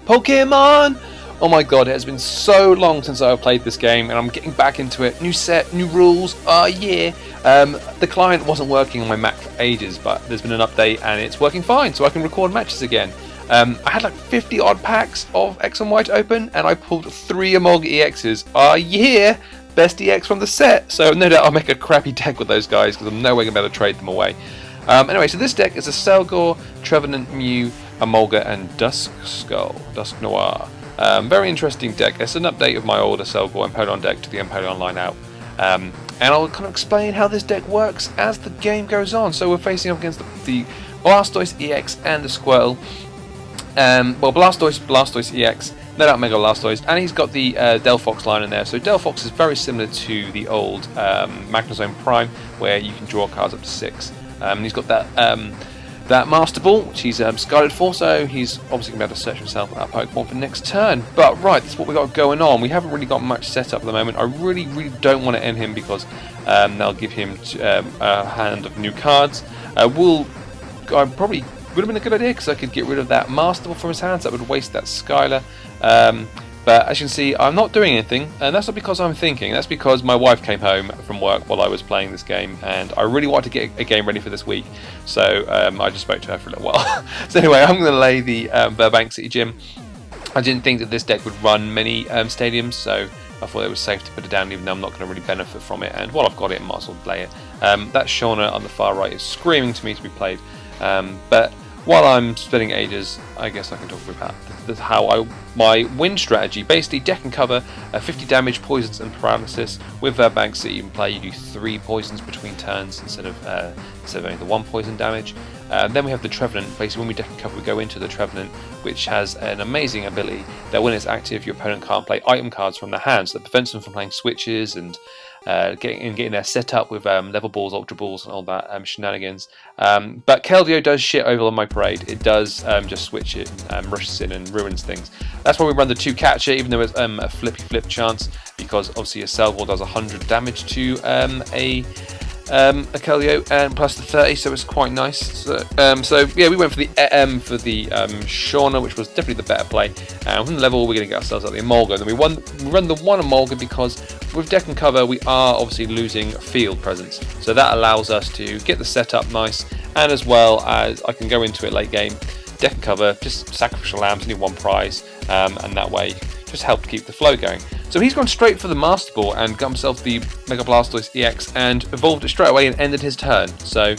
Pokemon! Oh my god, it has been so long since I've played this game and I'm getting back into it. New set, new rules, yeah. The client wasn't working on my Mac for ages, but there's been an update and it's working fine, so I can record matches again. I had like 50 odd packs of X and Y to open and I pulled 3 Emolga EXs. Yeah! Best EX from the set, so no doubt I'll make a crappy deck with those guys because I'm no way going to be able to trade them away. Anyway, so this deck is a Selgor, Trevenant, Mew, Emolga and Dusk Noir. Very interesting deck. It's an update of my older Selgor Empoleon deck to the Empoleon line out. And I'll kind of explain how this deck works as the game goes on. So we're facing up against the Blastoise EX and the Squirtle. Well, Blastoise EX, no doubt Mega Blastoise, and he's got the Delphox line in there. So Delphox is very similar to the old Magnezone Prime, where you can draw cards up to 6. He's got that Master Ball, which he's Scarlet for, so he's obviously going to be able to search himself out Pokemon for next turn. But right, that's what we've got going on. We haven't really got much set up at the moment. I really don't want to end him because they'll give him a hand of new cards. Probably would have been a good idea because I could get rid of that Master Ball from his hands. That would waste that Skylar. But as you can see, I'm not doing anything, and that's not because I'm thinking. That's because my wife came home from work while I was playing this game, and I really wanted to get a game ready for this week. So I just spoke to her for a little while. So anyway, I'm going to lay the Burbank City Gym. I didn't think that this deck would run many stadiums, so I thought it was safe to put it down, even though I'm not going to really benefit from it. And while I've got it, I might as well play it. That Shauna on the far right is screaming to me to be played. But while I'm spending ages, I guess I can talk about how my win strategy. Basically, deck and cover, 50 damage, poisons and paralysis. With Burbank City in play, you do 3 poisons between turns instead of only the 1 poison damage. Then we have the Trevenant. Basically, when we deck and cover, we go into the Trevenant, which has an amazing ability that when it's active, your opponent can't play item cards from their hands. So that prevents them from playing switches and getting their setup with level balls, ultra balls, and all that shenanigans. But Keldeo does shit over on my parade. It does just switch it, rushes in and ruins things. That's why we run the 2 catcher, even though it's a flippy flip chance, because obviously a Selgor does 100 damage to a Keldeo and plus the 30, so it's quite nice. So yeah, we went for the Shauna, which was definitely the better play. From the level, we're going to get ourselves out the Emolga. Then we run the 1 Emolga because with deck and cover, we are obviously losing field presence. So that allows us to get the setup nice, and as well as I can go into it late game, deck and cover, just sacrificial lambs, only 1 prize, and that way just help keep the flow going. So he's gone straight for the Master Ball and got himself the Mega Blastoise EX and evolved it straight away and ended his turn. So,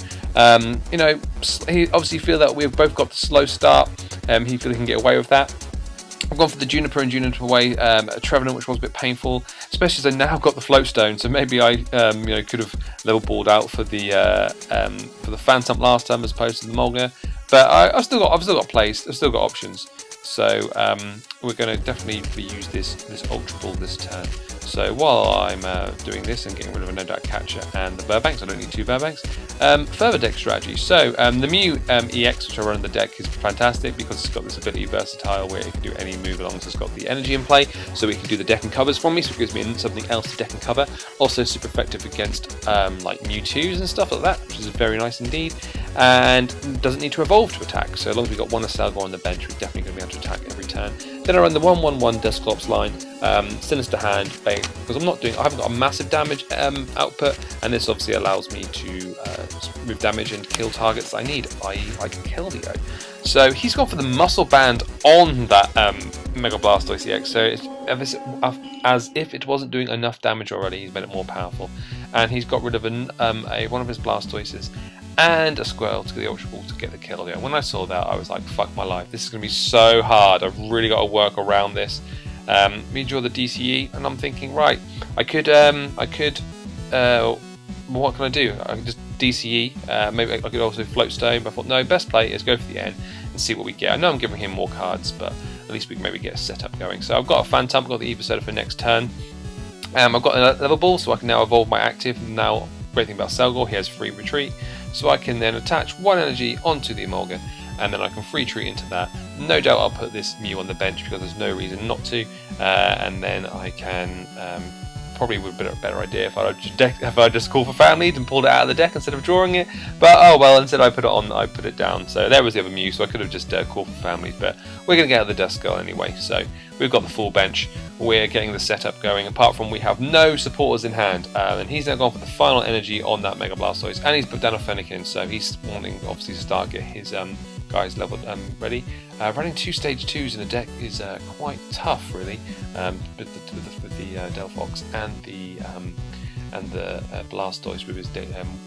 you know, he obviously feel that we've both got the slow start. He feel he can get away with that. I've gone for the Juniper and Juniper away, a Trevenant, which was a bit painful, especially as I now got the Float Stone. So maybe I, could have level balled out for the Phantom last time as opposed to the Molga. But I've still got plays. I've still got options. So we're going to definitely reuse this Ultra Ball this turn. So while I'm doing this and getting rid of a No Doubt Catcher and the Burbanks, I don't need 2 Burbanks, further deck strategy. So the Mew EX, which I run in the deck, is fantastic because it's got this ability Versatile where it can do any move along as it's got the energy in play. So it can do the deck and covers for me, so it gives me something else to deck and cover. Also super effective against like Mewtwo's and stuff like that, which is very nice indeed. And doesn't need to evolve to attack, so as long as we've got 1 Selgor on the bench, we're definitely going to be able to attack every turn. Then I run the 1/1/1 Dusclops line, Sinister Hand, because I haven't got a massive damage output, and this obviously allows me to move damage and kill targets I need, i.e. like Keldeo. So he's gone for the Muscle Band on that Mega Blastoise EX, so it's as if it wasn't doing enough damage already, he's made it more powerful. And he's got rid of one of his Blastoises and a Squirtle to the Ultra Ball to get the kill there. When I saw that, I was like, fuck my life, this is going to be so hard. I've really got to work around this. Me draw the DCE, and I'm thinking, right, I could what can I do? I can just DCE, maybe I could also Float Stone, but I thought, no, best play is go for the N and see what we get. I know I'm giving him more cards, but at least we can maybe get a setup going. So I've got a Phantom, I've got the Evo setup for next turn. I've got a level ball, so I can now evolve my active. Now, great thing about Selgor, he has free retreat, so I can then attach 1 energy onto the Emolga, and then I can free retreat into that. No doubt I'll put this Mew on the bench because there's no reason not to, and then I can probably would have been a better idea if I just called for fan lead and pulled it out of the deck instead of drawing it. But oh well, instead I put it on, I put it down. So there was the other Mew, so I could have just called for fan lead. But we're going to get out of the Duskull anyway. So we've got the full bench. We're getting the setup going. Apart from we have no supporters in hand, and he's now gone for the final energy on that Mega Blastoise, and he's put down a Fennekin. So he's wanting obviously to start get his guys leveled ready. Running 2 stage 2s in a deck is quite tough, really, with the Delphox and the Blastoise with his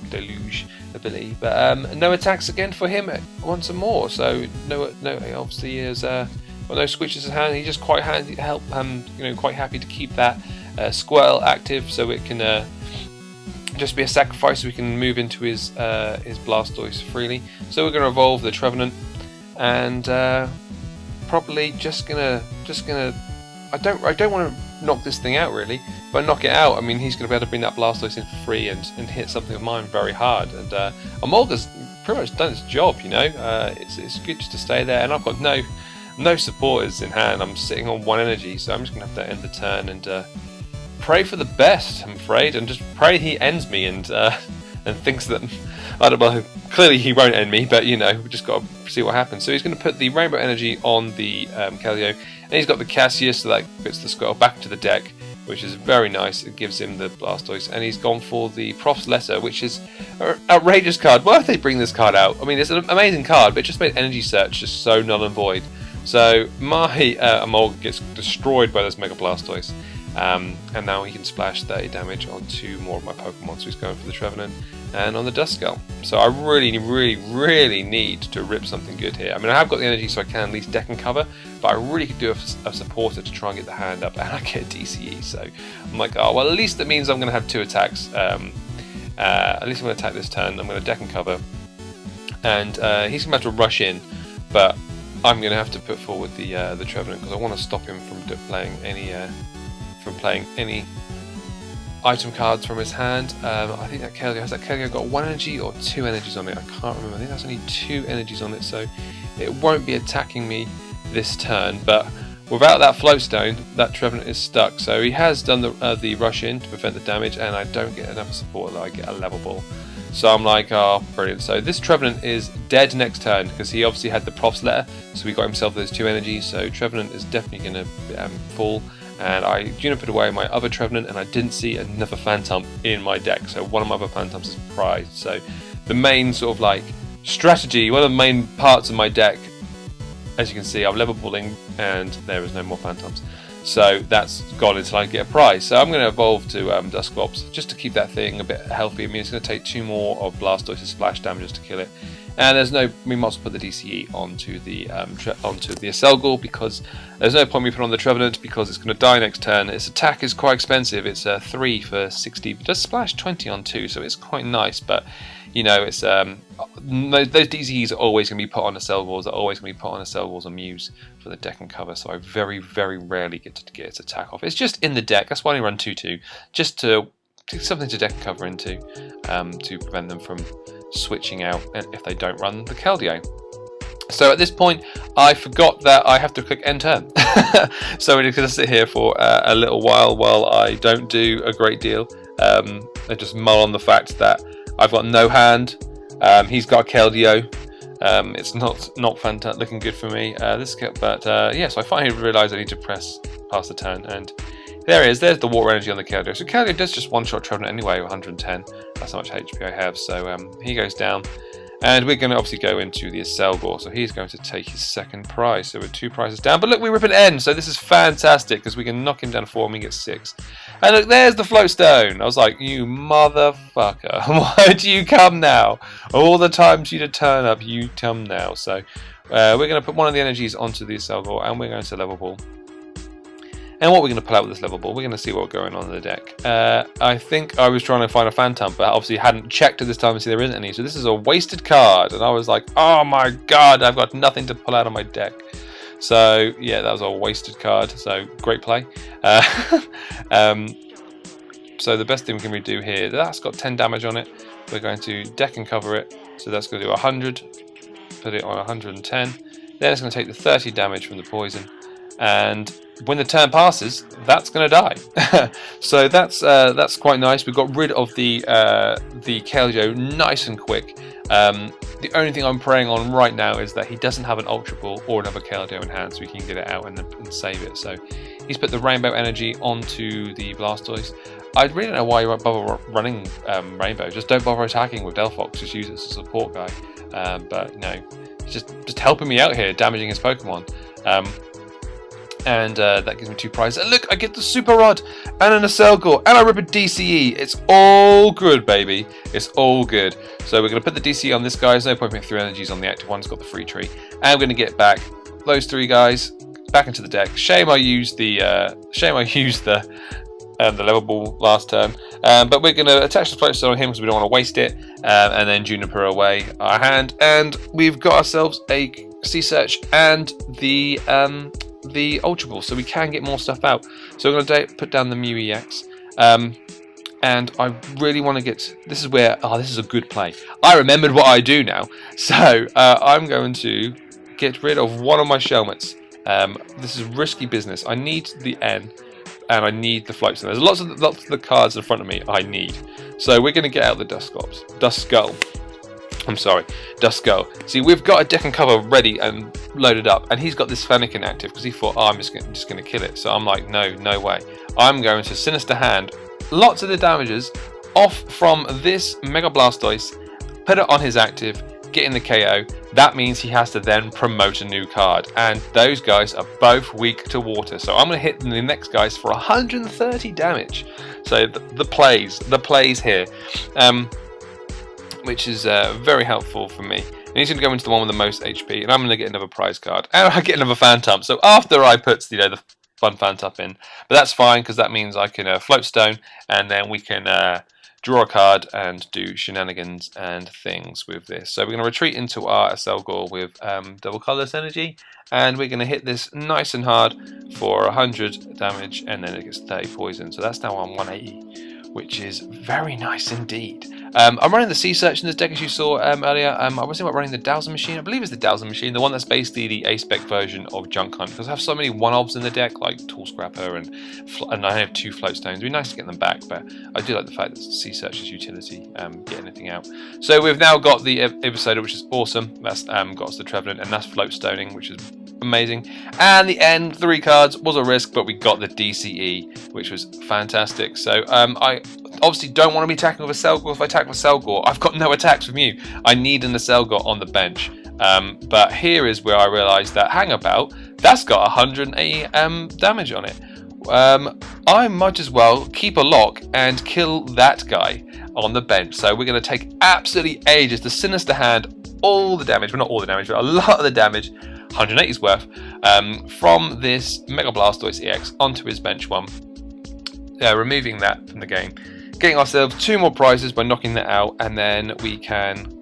Deluge ability. But no attacks again for him once more. So no, obviously he has got no switches in hand. He's just quite quite happy to keep that Squirtle active, so it can just be a sacrifice. So we can move into his Blastoise freely. So we're going to evolve the Trevenant, and probably just gonna. I don't want to knock this thing out really. If I knock it out, I mean he's going to be able to bring that Blastoise in for free and hit something of mine very hard. And Amolga's pretty much done its job, you know. It's good just to stay there, and I've got no supporters in hand. I'm sitting on 1 energy, so I'm just going to have to end the turn and pray for the best, I'm afraid, and just pray he ends me and thinks that, I don't know, clearly he won't end me, but you know, we've just got to see what happens. So he's going to put the Rainbow Energy on the Keldeo, and he's got the Cassius, so that puts the Squirtle back into the deck, which is very nice. It gives him the Blastoise, and he's gone for the Prof's Letter, which is an outrageous card. Why would they bring this card out? I mean, it's an amazing card, but it just made Energy Search just so null and void. So my Amolga gets destroyed by this Mega Blastoise. And now he can splash 30 damage onto more of my Pokemon, so he's going for the Trevenant and on the Duskull. So I really need to rip something good here. I mean, I have got the energy, so I can at least deck and cover, but I really could do a supporter to try and get the hand up, and I get DCE. So I'm like, oh well, at least that means I'm going to have 2 attacks. At least I'm going to attack this turn. I'm going to deck and cover, and he's going to have to rush in, but I'm going to have to put forward the Trevenant because I want to stop him from playing any item cards from his hand. I think that Keldeo got 1 energy or 2 energies on it. I can't remember. I think that's only 2 energies on it, so it won't be attacking me this turn. But without that Float Stone, that Trevenant is stuck. So he has done the rush in to prevent the damage, and I don't get enough support that I get a level ball. So I'm like, oh, brilliant. So this Trevenant is dead next turn because he obviously had the Prof's Letter, so he got himself those 2 energies. So Trevenant is definitely going to fall. And I Junipered away my other Trevenant, and I didn't see another Phantom in my deck. So one of my other Phantoms is prized. So the main sort of like strategy, one of the main parts of my deck, as you can see, I'm level balling, and there is no more Phantoms. So that's gone until I get a prize. So I'm going to evolve to Dusclops just to keep that thing a bit healthy. I mean, it's going to take 2 more of Blastoise's splash damages to kill it. And there's no, we might as well put the DCE onto the Acelgor because there's no point me putting on the Trevenant because it's going to die next turn. Its attack is quite expensive. It's 3 for 60. It does splash 20 on 2, so it's quite nice. But you know, it's those DCEs are always going to be put on Acelgors. Are always going to be put on Acelgors or Mews for the deck and cover. So I very rarely get to get its attack off. It's just in the deck. That's why I run 2/2, just to something to deck and cover into to prevent them from switching out if they don't run the Keldeo. So at this point I forgot that I have to click end turn. So we're just going to sit here for a little while I don't do a great deal. I just mull on the fact that I've got no hand. He's got a Keldeo. It's not fantastic, looking good for me. Yeah, so I finally realised I need to press pass the turn, and there it is. There's the water energy on the Keldeo. So Keldeo does just one-shot Trevenant anyway, 110. That's how much HP I have. So he goes down. And we're going to obviously go into the Acelgor. So he's going to take his second prize. So we're 2 prizes down. But look, we rip an end. So this is fantastic because we can knock him down 4 and we get 6. And look, there's the Float Stone. I was like, you motherfucker. Why do you come now? All the times you to turn up, you come now. So we're going to put one of the energies onto the Acelgor and we're going to level ball. And what we're going to pull out with this level ball, we're going to see what's going on in the deck. I think I was trying to find a Phantom, but obviously hadn't checked at this time to see there isn't any. So this is a wasted card, and I was like, oh my god, I've got nothing to pull out of my deck. So yeah, that was a wasted card, so great play. So the best thing we can do here, that's got 10 damage on it. We're going to deck and cover it, so that's going to do 100, put it on 110. Then it's going to take the 30 damage from the poison, and when the turn passes, that's going to die. So that's quite nice. We got rid of the Keldeo nice and quick. The only thing I'm praying on right now is that he doesn't have an Ultra Ball or another Keldeo in hand, so we can get it out and save it. So he's put the Rainbow Energy onto the Blastoise. I really don't know why you bother running Rainbow. Just don't bother attacking with Delphox. Just use it as a support guy. But no, he's just helping me out here, damaging his Pokemon. And that gives me 2 prizes. And look, I get the Super Rod and an Acelgor, and I rip a DCE. It's all good, baby. It's all good. So we're going to put the DCE on this guy. There's no point putting 3 energies on the active one. It's got the free tree. And we're going to get back those 3 guys back into the deck. Shame I used the level ball last turn. But we're going to attach the Floatstone on him because we don't want to waste it. And then Juniper away our hand. And we've got ourselves a Sea Search and the Ultra Ball, so we can get more stuff out. So we're going to put down the Mew EX, and I really want to get. This is where this is a good play. I remembered what I do now, so I'm going to get rid of one of my Shelmets. This is risky business. I need the N, and I need the Floatstone. There's lots of the cards in front of me I need, so we're going to get out the Duskull. See, we've got a deck and cover ready and loaded up, and he's got this Fennekin active because he thought, oh, I'm just going to kill it. So I'm like, no way. I'm going to Sinister Hand lots of the damages off from this Mega Blastoise, put it on his active, get in the KO. That means he has to then promote a new card, and those guys are both weak to water. So I'm going to hit the next guys for 130 damage. So the plays here. Which is very helpful for me. And he's going to go into the one with the most HP, and I'm going to get another prize card, and I get another Phantom. So after I put the fun Phantom in, but that's fine because that means I can Floatstone, and then we can draw a card and do shenanigans and things with this. So we're going to retreat into our Acelgor with double colorless energy, and we're going to hit this nice and hard for 100 damage, and then it gets 30 poison. So that's now on 180, which is very nice indeed. I'm running the Sea Search in this deck, as you saw earlier. I was thinking about running the Dowser Machine. I believe it's the Dowser Machine, the one that's basically the A-Spec version of Junk Hunt, because I have so many one-ofs in the deck, like Tool Scrapper, and I have 2 Floatstones. It'd be nice to get them back, but I do like the fact that Sea Search's utility, get anything out. So we've now got the Episode, which is awesome. That's got us the Trevenant, and that's Floatstoning, which is amazing. And the end 3 cards was a risk, but we got the DCE, which was fantastic. So I obviously don't want to be attacking with Acelgor. If I attack with Acelgor, I've got no attacks from you. I need an Acelgor on the bench. But here is where I realised that, hang about, that's got 180 damage on it. I might as well keep a lock and kill that guy on the bench. So we're going to take absolutely ages to Sinister Hand all the damage, well not all the damage, but a lot of the damage, 180's worth, from this Mega Blastoise EX onto his bench one, removing that from the game, getting ourselves 2 more prizes by knocking that out, and then we can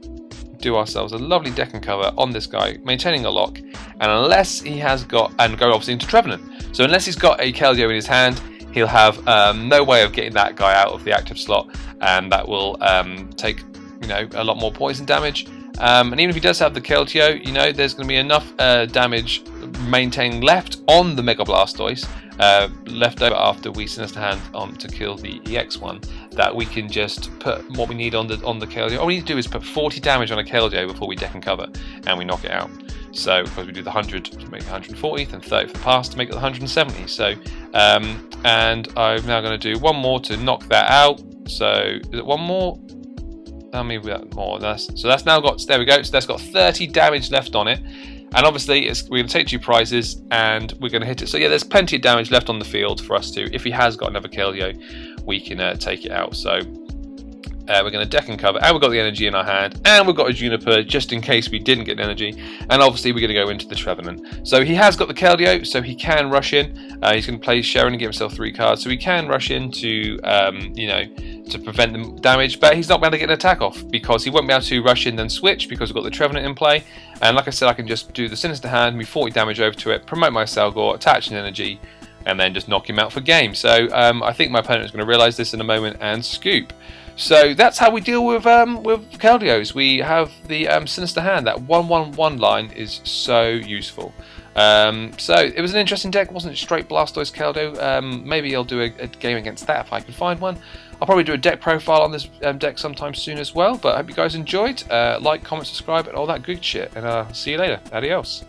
do ourselves a lovely deck and cover on this guy, maintaining a lock, and unless he has got, and go obviously into Trevenant, so unless he's got a Keldeo in his hand, he'll have no way of getting that guy out of the active slot, and that will take a lot more poison damage. And even if he does have the Keldeo, there's going to be enough damage maintaining left on the Mega Blastoise, left over after we Sinister Hand on to kill the EX one, that we can just put what we need on the Keldeo. All we need to do is put 40 damage on a Keldeo before we deck and cover, and we knock it out. So because we do the 100 to make it 140, then 30 for the pass to make it 170. So and I'm now going to do one more to knock that out. So is it one more? Maybe more. So that's now got, there we go. So that's got 30 damage left on it. And obviously we're going to take 2 prizes and we're going to hit it. So yeah, there's plenty of damage left on the field for us to, if he has got another Keldeo, we can take it out. So we're going to deck and cover, and we've got the energy in our hand, and we've got a Juniper just in case we didn't get energy, and obviously we're going to go into the Trevenant. So he has got the Keldeo, so he can rush in. He's going to play Sharon and give himself 3 cards, so he can rush in to, to prevent the damage, but he's not going to get an attack off because he won't be able to rush in then switch because we've got the Trevenant in play. And like I said, I can just do the Sinister Hand, move 40 damage over to it, promote my Acelgor, attach an energy, and then just knock him out for game. So I think my opponent is going to realise this in a moment and scoop. So that's how we deal with Keldeos. We have the Sinister Hand. That 1/1/1 line is so useful. So it was an interesting deck. It wasn't straight Blastoise Keldeo. Maybe I'll do a game against that if I can find one. I'll probably do a deck profile on this deck sometime soon as well. But I hope you guys enjoyed. Like, comment, subscribe, and all that good shit. And see you later. Adios.